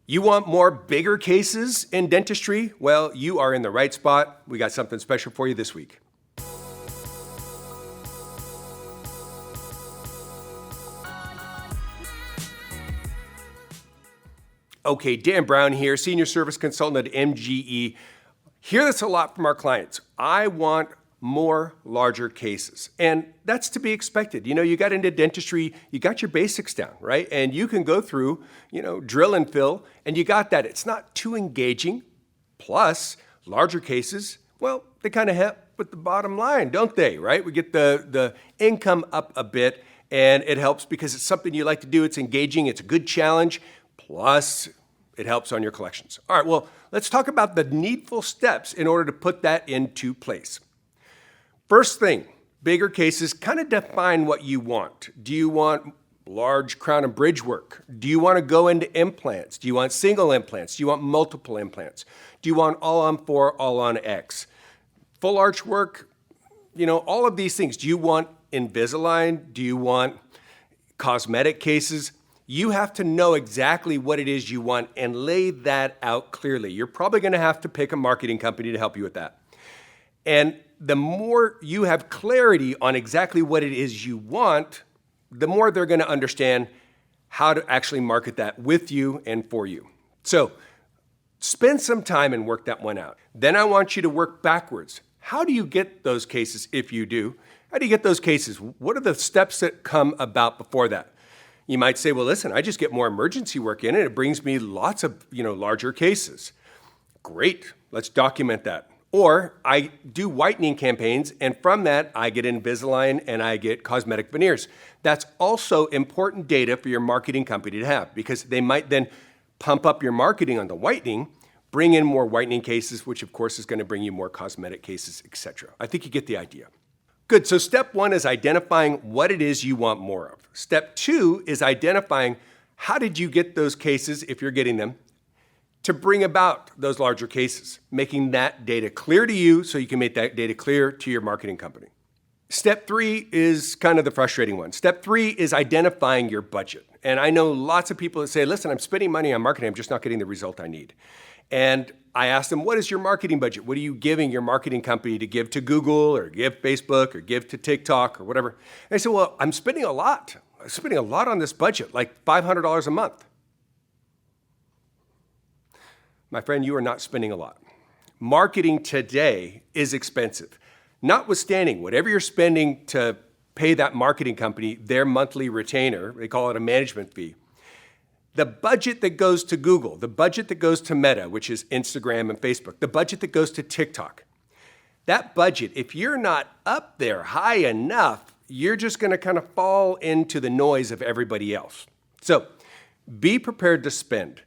You want more bigger cases in dentistry? Well, you are in the right spot. We got something special for you this week. Okay, Dan Brown here, Senior Service Consultant at MGE. Hear this a lot from our clients. I want more larger cases. And that's to be expected. You got into dentistry, you got your basics down, right? And you can go through, drill and fill, and you got that. It's not too engaging. Plus, larger cases, well, they kind of help with the bottom line, don't they, right? We get the income up a bit, and it helps because it's something you like to do. It's engaging, it's a good challenge, plus it helps on your collections. All right, well, let's talk about the needful steps in order to put that into place. First thing, bigger cases, kind of define what you want. Do you want large crown and bridge work? Do you want to go into implants? Do you want single implants? Do you want multiple implants? Do you want all on 4, all on X? Full arch work, all of these things. Do you want Invisalign? Do you want cosmetic cases? You have to know exactly what it is you want and lay that out clearly. You're probably going to have to pick a marketing company to help you with that. And the more you have clarity on exactly what it is you want, the more they're going to understand how to actually market that with you and for you. So spend some time and work that one out. Then I want you to work backwards. How do you get those cases if you do? How do you get those cases? What are the steps that come about before that? You might say, well, listen, I just get more emergency work in and it brings me lots of, larger cases. Great, let's document that. Or I do whitening campaigns, and from that, I get Invisalign and I get cosmetic veneers. That's also important data for your marketing company to have because they might then pump up your marketing on the whitening, bring in more whitening cases, which of course is going to bring you more cosmetic cases, etc. I think you get the idea. Good, so step 1 is identifying what it is you want more of. Step 2 is identifying how did you get those cases, if you're getting them, to bring about those larger cases, making that data clear to you so you can make that data clear to your marketing company. Step 3 is kind of the frustrating one. Step 3 is identifying your budget. And I know lots of people that say, listen, I'm spending money on marketing, I'm just not getting the result I need. And I ask them, what is your marketing budget? What are you giving your marketing company to give to Google or give Facebook or give to TikTok or whatever? And they say, well, I'm spending a lot. I'm spending a lot on this budget, like $500 a month. My friend, you are not spending a lot. Marketing today is expensive. Notwithstanding, whatever you're spending to pay that marketing company their monthly retainer, they call it a management fee, the budget that goes to Google, the budget that goes to Meta, which is Instagram and Facebook, the budget that goes to TikTok, that budget, if you're not up there high enough, you're just going to kind of fall into the noise of everybody else. So be prepared to spend.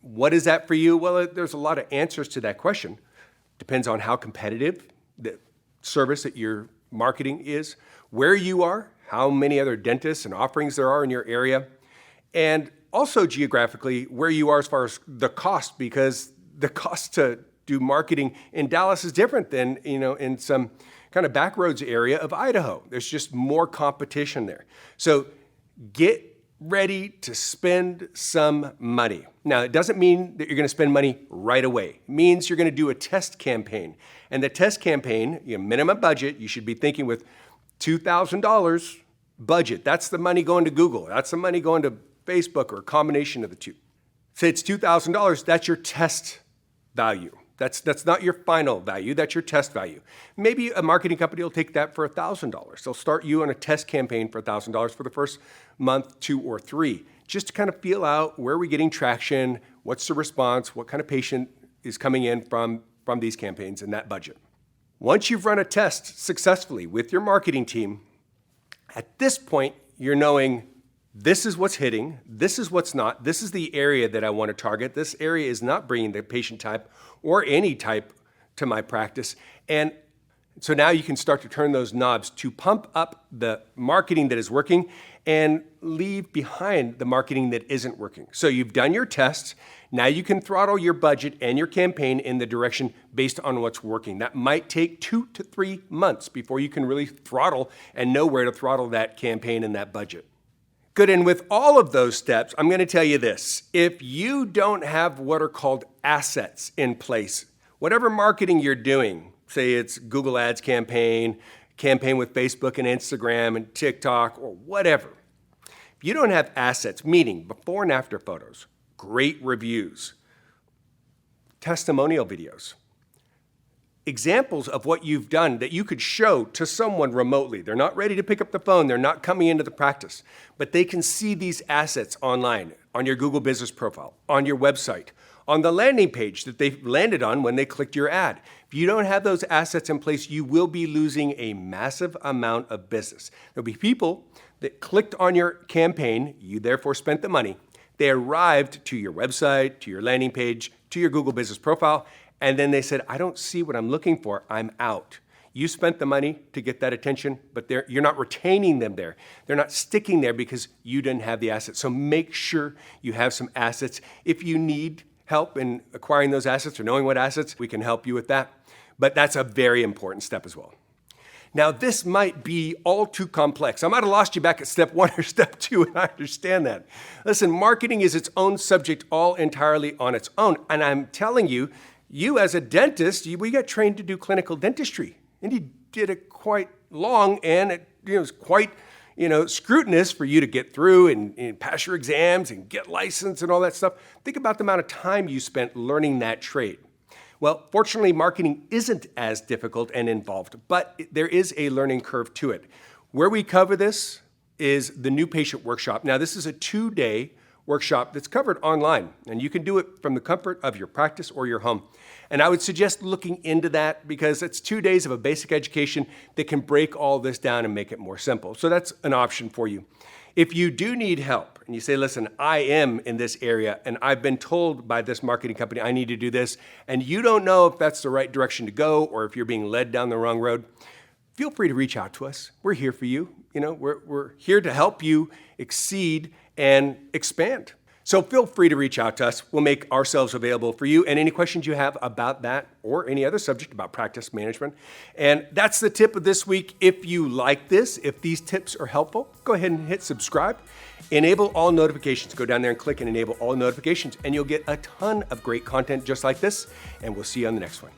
What is that for you? Well, there's a lot of answers to that question. Depends on how competitive the service that you're marketing is, where you are, how many other dentists and offerings there are in your area, and also geographically where you are as far as the cost, because the cost to do marketing in Dallas is different than in some kind of backroads area of Idaho. There's just more competition there. So get ready to spend some money. Now, it doesn't mean that you're going to spend money right away. It means you're going to do a test campaign. And the test campaign, minimum budget, you should be thinking with $2,000 budget. That's the money going to Google. That's the money going to Facebook or a combination of the two. Say it's $2,000, that's your test value. That's not your final value, that's your test value. Maybe a marketing company will take that for $1,000. They'll start you on a test campaign for $1,000 for the first month, 2 or 3, just to kind of feel out where are we getting traction, what's the response, what kind of patient is coming in from these campaigns and that budget. Once you've run a test successfully with your marketing team, at this point, you're knowing this is what's hitting, this is what's not, this is the area that I want to target, this area is not bringing the patient type or any type to my practice. And so now you can start to turn those knobs to pump up the marketing that is working and leave behind the marketing that isn't working. So you've done your tests. Now you can throttle your budget and your campaign in the direction based on what's working. That might take 2 to 3 months before you can really throttle and know where to throttle that campaign and that budget. Good, and with all of those steps, I'm going to tell you this. If you don't have what are called assets in place, whatever marketing you're doing, say it's Google Ads campaign with Facebook and Instagram and TikTok or whatever, if you don't have assets, meaning before and after photos, great reviews, testimonial videos, examples of what you've done that you could show to someone remotely. They're not ready to pick up the phone. They're not coming into the practice, but they can see these assets online, on your Google business profile, on your website, on the landing page that they landed on when they clicked your ad. If you don't have those assets in place, you will be losing a massive amount of business. There'll be people that clicked on your campaign, you therefore spent the money, they arrived to your website, to your landing page, to your Google business profile, and then they said, I don't see what I'm looking for, I'm out. You spent the money to get that attention, but you're not retaining them there. They're not sticking there because you didn't have the assets. So make sure you have some assets. If you need help in acquiring those assets or knowing what assets, we can help you with that. But that's a very important step as well. Now, this might be all too complex. I might have lost you back at step 1 or step 2, and I understand that. Listen, marketing is its own subject all entirely on its own. And I'm telling you, you as a dentist, we got trained to do clinical dentistry. And you did it quite long, and it was quite scrutinous for you to get through and pass your exams and get licensed and all that stuff. Think about the amount of time you spent learning that trade. Well, fortunately, marketing isn't as difficult and involved, but there is a learning curve to it. Where we cover this is the New Patient Workshop. Now, this is a 2-day workshop that's covered online, and you can do it from the comfort of your practice or your home. And I would suggest looking into that because it's 2 days of a basic education that can break all this down and make it more simple. So that's an option for you. If you do need help and you say, listen, I am in this area and I've been told by this marketing company I need to do this, and you don't know if that's the right direction to go or if you're being led down the wrong road, feel free to reach out to us. We're here for you. We're here to help you exceed and expand. So feel free to reach out to us. We'll make ourselves available for you and any questions you have about that or any other subject about practice management. And that's the tip of this week. If you like this, if these tips are helpful, go ahead and hit subscribe. Enable all notifications. Go down there and click and enable all notifications, and you'll get a ton of great content just like this. And we'll see you on the next one.